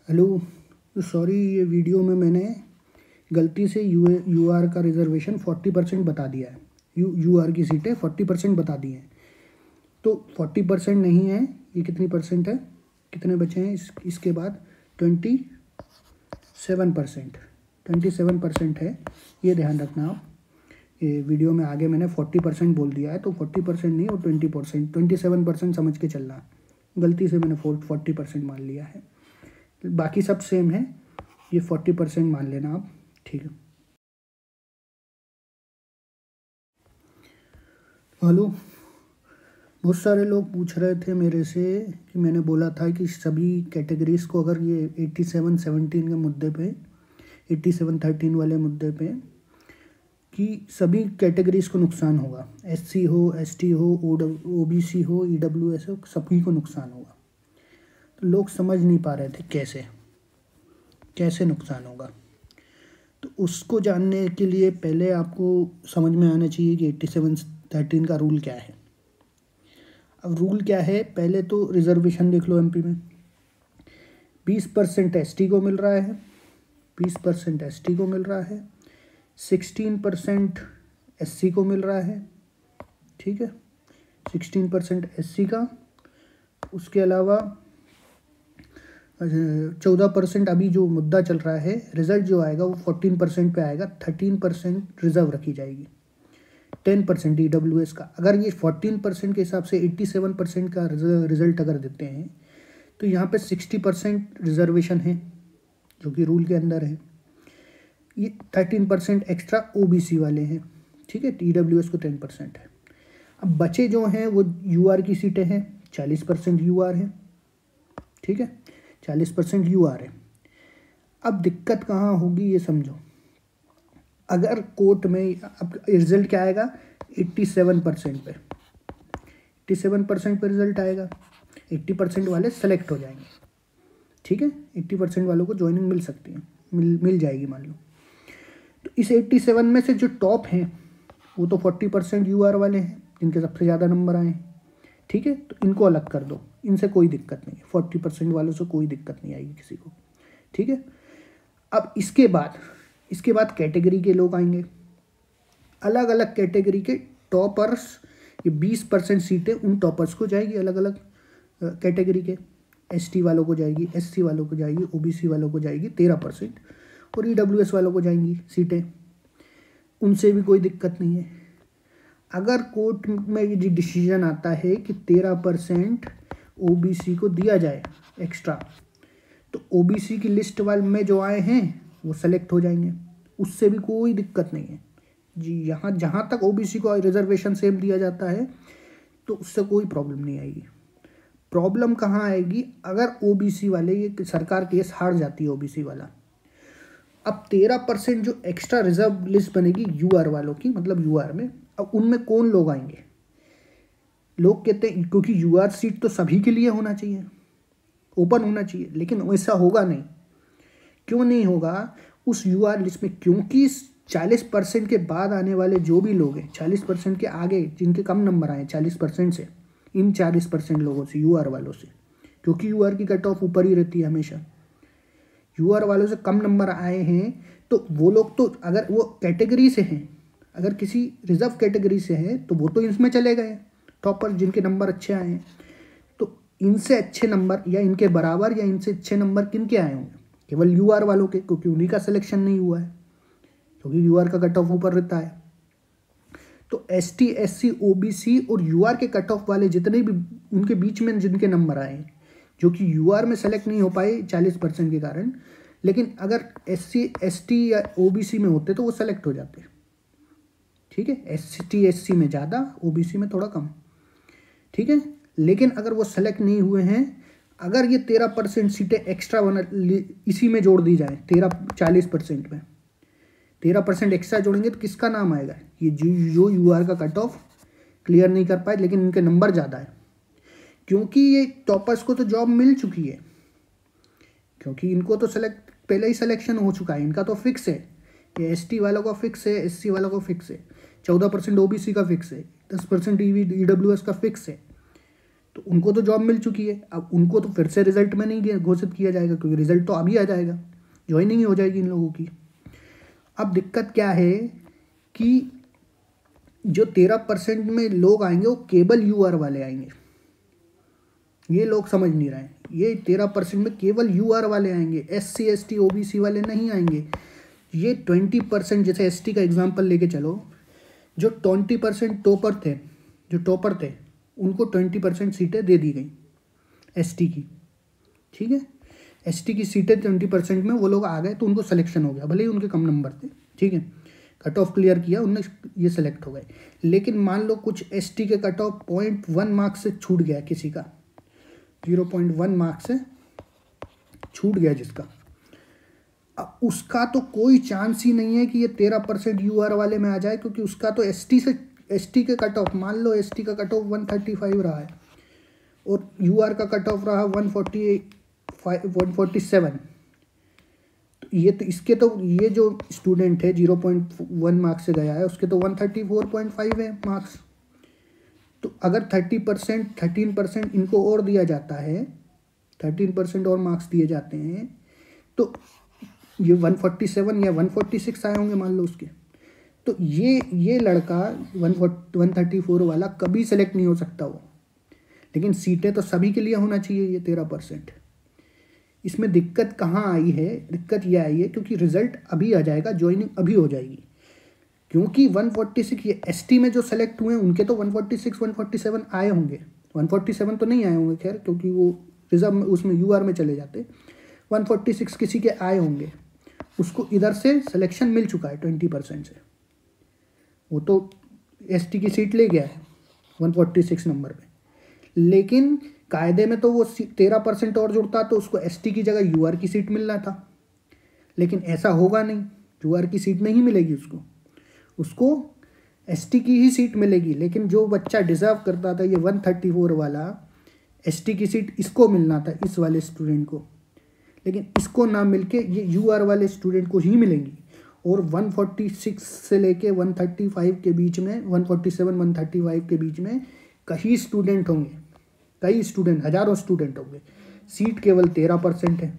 Hello. Sorry, ये video में मैंने गलती से यू आर का रिजर्वेशन 40% बता दिया है। यू आर की सीटें 40% बता दी हैं, तो 40% नहीं है। ये कितनी परसेंट है, कितने बचे हैं इसके बाद? 27%। 27% है, ये ध्यान रखना आप। ये वीडियो में आगे मैंने 40% बोल दिया है, तो 40% नहीं और 20%, 27% समझ के चलना। गलती से मैंने 40% मान लिया है, बाकी सब सेम है। ये 40% मान लेना आप, ठीक है। हेलो। बहुत सारे लोग पूछ रहे थे मेरे से कि मैंने बोला था कि सभी कैटेगरीज़ को, अगर ये 87-17 के मुद्दे पे, 87-13 वाले मुद्दे पे, कि सभी कैटेगरीज़ को नुकसान होगा, SC हो, ST हो, OBC हो, EWS हो, सभी को नुकसान होगा। तो लोग समझ नहीं पा रहे थे कैसे कैसे नुकसान होगा। तो उसको जानने के लिए पहले आपको समझ में आना चाहिए कि 87-13 का रूल क्या है। अब रूल क्या है, पहले तो रिजर्वेशन देख लो। MP में 20% ST को मिल रहा है, 20% ST को मिल रहा है, 16% SC को मिल रहा है, ठीक है, 16% SC का। उसके अलावा 14% अभी जो मुद्दा चल रहा है, रिजल्ट जो आएगा वो 14% पे आएगा, 13% रिजर्व रखी जाएगी, 10% EWS का। अगर ये 14% के हिसाब से 87% का रिजल्ट अगर देते हैं, तो यहाँ पे 60% रिजर्वेशन है, जो कि रूल के अंदर है। ये 13% एक्स्ट्रा OBC वाले हैं, ठीक है। EWS को 10% है। अब बचे जो हैं वो UR की सीटें हैं, 40% UR है, ठीक है, 40% UR है। अब दिक्कत कहाँ होगी ये समझो। अगर कोर्ट में अब रिजल्ट क्या आएगा, 87% पे, 87% पे रिजल्ट आएगा, 80% वाले सेलेक्ट हो जाएंगे, ठीक है। 80% वालों को ज्वाइनिंग मिल सकती है, मिल जाएगी मान लो। तो इस 87 में से जो टॉप हैं वो तो 40% UR वाले हैं, जिनके सबसे ज़्यादा नंबर आए हैं, ठीक है। तो इनको अलग कर दो, इनसे कोई दिक्कत नहीं है, 40% वालों से कोई दिक्कत नहीं आएगी किसी को, ठीक है। अब इसके बाद कैटेगरी के लोग आएंगे, अलग अलग कैटेगरी के टॉपर्स। ये 20% सीटें उन टॉपर्स को जाएगी, अलग अलग कैटेगरी के। ST वालों को जाएगी, SC वालों को जाएगी, OBC वालों को जाएगी 13%, और EWS वालों को जाएंगी सीटें, उनसे भी कोई दिक्कत नहीं है। अगर कोर्ट में ये डिसीजन आता है कि 13% OBC को दिया जाए एक्स्ट्रा, तो OBC की लिस्ट वाले में जो आए हैं वो सेलेक्ट हो जाएंगे, उससे भी कोई दिक्कत नहीं है जी। यहाँ जहाँ तक OBC को रिजर्वेशन सेम दिया जाता है, तो उससे कोई प्रॉब्लम नहीं आएगी। प्रॉब्लम कहाँ आएगी, अगर OBC वाले, ये सरकार केस हार जाती है OBC वाला। अब 13% जो एक्स्ट्रा रिजर्व लिस्ट बनेगी UR वालों की, मतलब UR में, अब उनमें कौन लोग आएंगे? लोग कहते हैं क्योंकि UR सीट तो सभी के लिए होना चाहिए, ओपन होना चाहिए, लेकिन वैसा होगा नहीं। क्यों नहीं होगा उस UR लिस्ट में? क्योंकि 40% के बाद आने वाले जो भी लोग हैं, 40% के आगे जिनके कम नंबर आए 40% से, इन 40% लोगों से, UR वालों से, क्योंकि UR की कट ऑफ ऊपर ही रहती है हमेशा, UR वालों से कम नंबर आए हैं, तो वो लोग तो, अगर वो कैटेगरी से हैं, अगर किसी रिजर्व कैटेगरी से हैं, तो वो तो इसमें चले गए टॉपर, जिनके नंबर अच्छे आए हैं। तो इनसे अच्छे नंबर या इनके बराबर या इनसे अच्छे नंबर किनके आए होंगे? केवल UR वालों के, क्योंकि उन्हीं का सिलेक्शन नहीं हुआ है, क्योंकि UR का कट ऑफ ऊपर रहता है। तो ST, SC, OBC और UR के कट ऑफ वाले जितने भी, उनके बीच में जिनके नंबर आए, जो कि UR में सेलेक्ट नहीं हो पाए 40% के कारण, लेकिन अगर SC, ST या OBC में होते तो वो सेलेक्ट हो जाते, ठीक है। ST, SC में ज़्यादा, OBC में थोड़ा कम, ठीक है। लेकिन अगर वो सेलेक्ट नहीं हुए हैं, अगर ये 13% सीटें एक्स्ट्रा बना इसी में जोड़ दी जाए, 40% में 13% एक्स्ट्रा जोड़ेंगे, तो किसका नाम आएगा? ये जो UR का कट ऑफ क्लियर नहीं कर पाए, लेकिन इनके नंबर ज़्यादा है, क्योंकि ये टॉपर्स को तो जॉब मिल चुकी है, क्योंकि इनको तो पहले ही सिलेक्शन हो चुका है, इनका तो फिक्स है। ये ST वालों का फिक्स है, SC वालों का फिक्स है, 14% OBC का फिक्स है, 10% EWS का फिक्स है, तो उनको तो जॉब मिल चुकी है, अब उनको तो फिर से रिजल्ट में नहीं घोषित किया जाएगा, क्योंकि रिजल्ट तो अभी आ जाएगा, ज्वाइनिंग ही हो जाएगी इन लोगों की। अब दिक्कत क्या है कि जो 13% में लोग आएंगे वो केवल यूआर वाले आएंगे, ये लोग समझ नहीं रहे हैं। ये 13% में केवल यूआर वाले आएंगे, SC ST OBC वाले नहीं आएंगे। ये 20%, जैसे ST का एग्जांपल लेके चलो, जो 20% टॉपर थे उनको 20% सीटें दे दी गई ST की, ठीक है। ST की सीटें 20% में वो लोग आ गए तो उनको सिलेक्शन हो गया, भले ही उनके कम नंबर थे, ठीक है, कट ऑफ क्लियर किया उनने, ये सेलेक्ट हो गए। लेकिन मान लो कुछ ST के कट ऑफ 0.1 मार्क्स से छूट गया, किसी का 0.1 मार्क्स से छूट गया जिसका, अब उसका तो कोई चांस ही नहीं है कि ये 13% यूआर वाले में आ जाए, क्योंकि उसका तो ST के कट ऑफ, मान लो ST का कट ऑफ 135 रहा है और यूआर का कट ऑफ रहा 147, तो ये तो इसके तो ये जो स्टूडेंट है 0.1 मार्क्स से गया है उसके तो 134.5 है मार्क्स। तो अगर 13% इनको और दिया जाता है, 13% और मार्क्स दिए जाते हैं, तो ये 147 या 146 आए होंगे मान लो उसके। तो ये लड़का 134 वाला कभी सेलेक्ट नहीं हो सकता वो, लेकिन सीटें तो सभी के लिए होना चाहिए ये 13%। इसमें दिक्कत कहाँ आई है? दिक्कत ये आई है क्योंकि रिजल्ट अभी आ जाएगा, ज्वाइनिंग अभी हो जाएगी, क्योंकि 146 ये ST में जो सेलेक्ट हुए उनके तो 146 147 आए होंगे, 147 तो नहीं आए होंगे खैर, क्योंकि वो रिजर्व में उसमें यूआर में चले जाते, 146 किसी के आए होंगे, उसको इधर से सिलेक्शन मिल चुका है 20% से, वो तो ST की सीट ले गया है 146 नंबर पे। लेकिन कायदे में तो वो 13% और जुड़ता तो उसको ST की जगह यूआर की सीट मिलना था, लेकिन ऐसा होगा नहीं, यूआर की सीट नहीं मिलेगी उसको ST की ही सीट मिलेगी। लेकिन जो बच्चा डिज़र्व करता था, ये 134 वाला, ST की सीट इसको मिलना था, इस वाले स्टूडेंट को, लेकिन इसको ना मिलके ये यूआर वाले स्टूडेंट को ही मिलेंगी। और 146 से लेके 135 के बीच में, 147 135 के बीच में कई स्टूडेंट होंगे, कई स्टूडेंट, हज़ारों स्टूडेंट होंगे, सीट केवल 13% है।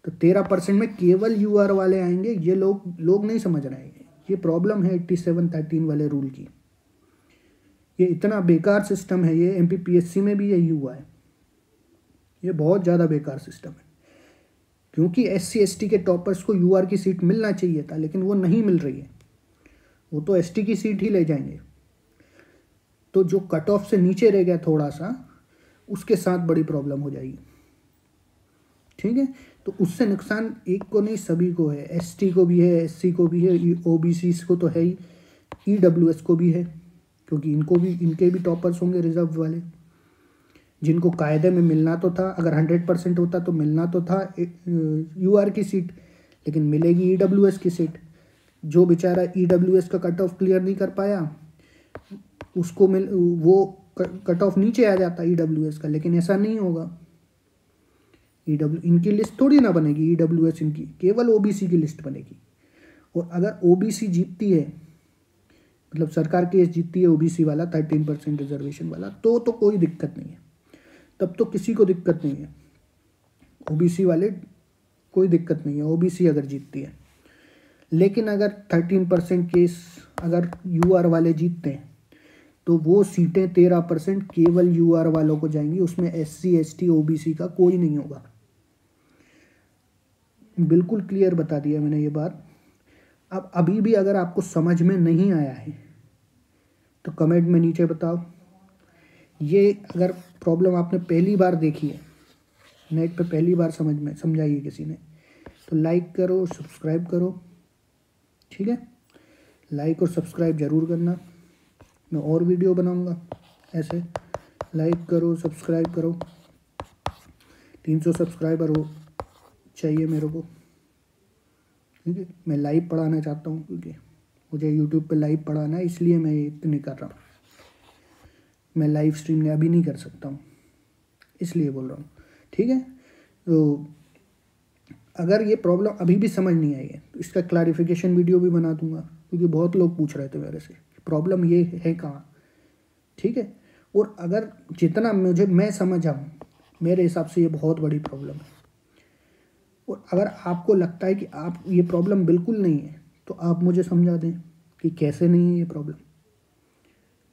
तो 13% में केवल यूआर वाले आएंगे, ये लोग नहीं समझ रहे हैं। ये प्रॉब्लम है 87-13 वाले रूल की। ये इतना बेकार सिस्टम है, ये MPPSC में भी यही हुआ है, ये बहुत ज़्यादा बेकार सिस्टम है। क्योंकि SC ST के टॉपर्स को यूआर की सीट मिलना चाहिए था, लेकिन वो नहीं मिल रही है, वो तो ST की सीट ही ले जाएंगे। तो जो कट ऑफ से नीचे रह गया थोड़ा सा, उसके साथ बड़ी प्रॉब्लम हो जाएगी, ठीक है। तो उससे नुकसान एक को नहीं सभी को है, ST को भी है, SC को भी है, OBC को तो है ही, EWS को भी है, क्योंकि इनके भी टॉपर्स होंगे रिजर्व वाले, जिनको कायदे में मिलना तो था, अगर 100% होता तो मिलना तो था यूआर की सीट, लेकिन मिलेगी EWS की सीट। जो बेचारा EWS का कट ऑफ क्लियर नहीं कर पाया उसको वो कट ऑफ नीचे आ जाता EWS का, लेकिन ऐसा नहीं होगा। इनकी लिस्ट थोड़ी ना बनेगी EWS, इनकी केवल OBC की लिस्ट बनेगी। और अगर OBC जीतती है, मतलब सरकार केस जीतती है OBC वाला 13% रिजर्वेशन वाला, तो कोई दिक्कत नहीं है, तब तो किसी को दिक्कत नहीं है, OBC वाले कोई दिक्कत नहीं है, OBC अगर जीतती है। लेकिन अगर 13% केस अगर यूआर वाले जीतते हैं तो वो सीटें 13% केवल यूआर वालों को जाएंगी, उसमें SC ST OBC का कोई नहीं होगा। बिल्कुल क्लियर बता दिया मैंने ये बात। अब अभी भी अगर आपको समझ में नहीं आया है तो कमेंट में नीचे बताओ। ये अगर प्रॉब्लम आपने पहली बार देखी है, नेट पे पहली बार समझाई है किसी ने, तो लाइक करो, सब्सक्राइब करो, ठीक है। लाइक और सब्सक्राइब ज़रूर करना, मैं और वीडियो बनाऊंगा ऐसे। लाइक करो, सब्सक्राइब करो, 300 सब्सक्राइबर हो चाहिए मेरे को, ठीक है। मैं लाइव पढ़ाना चाहता हूँ, क्योंकि मुझे यूट्यूब पे लाइव पढ़ाना है, इसलिए मैं ये इतनी कर रहा हूँ। मैं लाइव स्ट्रीम में अभी नहीं कर सकता हूँ, इसलिए बोल रहा हूँ, ठीक है। तो अगर ये प्रॉब्लम अभी भी समझ नहीं आई है तो इसका क्लैरिफिकेशन वीडियो भी बना दूंगा, क्योंकि बहुत लोग पूछ रहे थे मेरे से प्रॉब्लम ये है कहाँ, ठीक है। और अगर जितना मैं समझा हूँ, मेरे हिसाब से ये बहुत बड़ी प्रॉब्लम है। और अगर आपको लगता है कि आप ये प्रॉब्लम बिल्कुल नहीं है, तो आप मुझे समझा दें कि कैसे नहीं है ये प्रॉब्लम।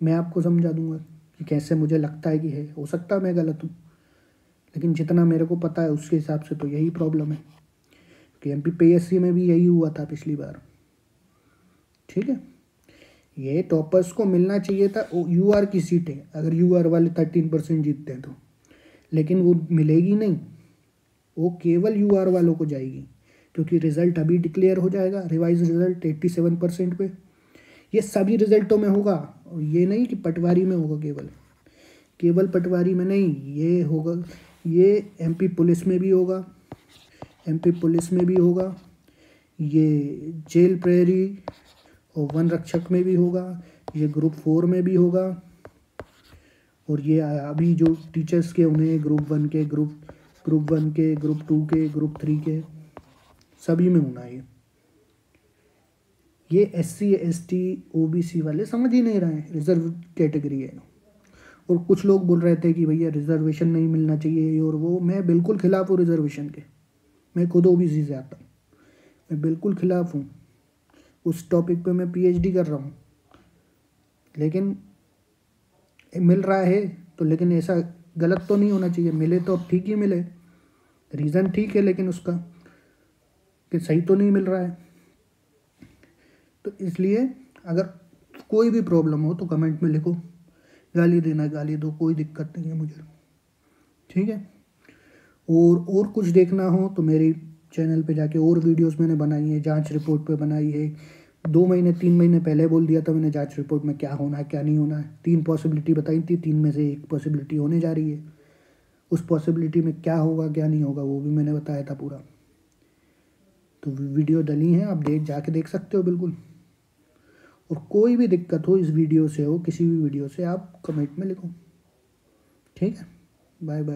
मैं आपको समझा दूंगा कि कैसे मुझे लगता है कि है। हो सकता है मैं गलत हूँ, लेकिन जितना मेरे को पता है उसके हिसाब से तो यही प्रॉब्लम है कि MPPSC में भी यही हुआ था पिछली बार। ठीक है, ये टॉपर्स को मिलना चाहिए था UR की सीटें, अगर UR वाले 13% जीतते हैं तो, लेकिन वो मिलेगी नहीं, वो केवल UR वालों को जाएगी, क्योंकि रिज़ल्ट अभी डिक्लेयर हो जाएगा, रिवाइज रिज़ल्ट 87% पे। ये सभी रिज़ल्टों में होगा, और ये नहीं कि पटवारी में होगा, केवल पटवारी में नहीं, ये होगा, ये MP पुलिस में भी होगा, MP पुलिस में भी होगा, ये जेल प्रहरी और वन रक्षक में भी होगा, ये ग्रुप 4 में भी होगा, और ये अभी जो टीचर्स के उन्हें ग्रुप 1 के, ग्रुप 2 के, ग्रुप 3 के, सभी में होना है। ये SC ST OBC वाले समझ ही नहीं रहे हैं, रिजर्व कैटेगरी है। और कुछ लोग बोल रहे थे कि भैया रिजर्वेशन नहीं मिलना चाहिए ये और वो। मैं बिल्कुल खिलाफ हूँ रिजर्वेशन के, मैं खुद OBC से आता हूँ, मैं बिल्कुल खिलाफ हूँ। उस टॉपिक पे मैं PhD कर रहा हूँ, लेकिन मिल रहा है तो, लेकिन ऐसा गलत तो नहीं होना चाहिए। मिले तो अब ठीक ही मिले, रीज़न ठीक है, लेकिन उसका कि सही तो नहीं मिल रहा है। तो इसलिए अगर कोई भी प्रॉब्लम हो तो कमेंट में लिखो, गाली देना गाली दो, कोई दिक्कत नहीं है मुझे। ठीक है, और कुछ देखना हो तो मेरी चैनल पे जाके और वीडियोस मैंने बनाई है, जांच रिपोर्ट पे बनाई है। 2 महीने 3 महीने पहले बोल दिया था मैंने जांच रिपोर्ट में क्या होना है क्या नहीं होना है। 3 पॉसिबिलिटी बताई थी, 3 में से 1 पॉसिबिलिटी होने जा रही है। उस पॉसिबिलिटी में क्या होगा क्या नहीं होगा वो भी मैंने बताया था पूरा। तो वीडियो डली है, आप जाके देख सकते हो बिल्कुल। और कोई भी दिक्कत हो इस वीडियो से, हो किसी भी वीडियो से, आप कमेंट में लिखो। ठीक है, बाय बाय।